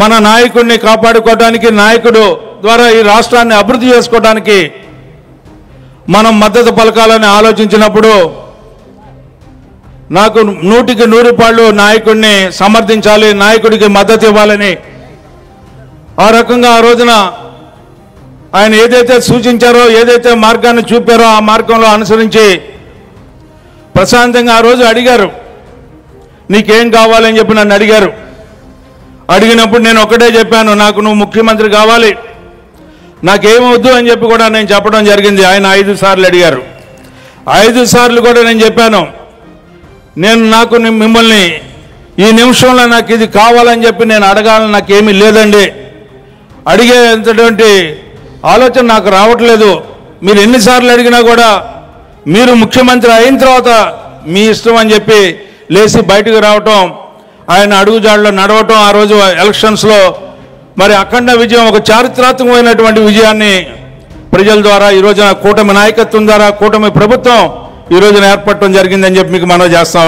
మన నాయకుడిని కాపాడుకోవడానికి, నాయకుడు ద్వారా ఈ రాష్ట్రాన్ని అభివృద్ధి చేసుకోవడానికి మనం మద్దతు పలకాలని ఆలోచించినప్పుడు నాకు 100కి 100 పాళ్ళు నాయకుడిని సమర్థించాలి, నాయకుడికి మద్దతు ఇవ్వాలని ఆ రకంగా ఆ రోజున ఆయన ఏదైతే సూచించారో, ఏదైతే మార్గాన్ని చూపారో ఆ మార్గంలో అనుసరించి ప్రశాంతంగా ఆ రోజు అడిగారు, నీకేం కావాలని చెప్పి నన్ను అడిగారు. అడిగినప్పుడు నేను ఒకటే చెప్పాను, నాకు నువ్వు ముఖ్యమంత్రి కావాలి, నాకేమవద్దు అని చెప్పి కూడా నేను చెప్పడం జరిగింది. ఆయన 5 సార్లు అడిగారు. 5 సార్లు కూడా నేను చెప్పాను, నాకు మిమ్మల్ని ఈ నిమిషంలో నాకు ఇది కావాలని చెప్పి నేను అడగాలని నాకేమీ లేదండి, అడిగేంతటువంటి ఆలోచన నాకు రావట్లేదు. మీరు ఎన్నిసార్లు అడిగినా కూడా మీరు ముఖ్యమంత్రి అయిన తర్వాత మీ ఇష్టం అని చెప్పి లేచి బయటకు రావటం, ఆయన అడుగుజాడలో నడవటం, ఆ రోజు ఎలక్షన్స్లో మరి అఖండ విజయం, ఒక చారిత్రాత్మకమైనటువంటి విజయాన్ని ప్రజల ద్వారా ఈ రోజున కూటమి నాయకత్వం ద్వారా కూటమి ప్రభుత్వం ఈ రోజున ఏర్పడటం జరిగిందని చెప్పి మీకు మనవి చేస్తాం.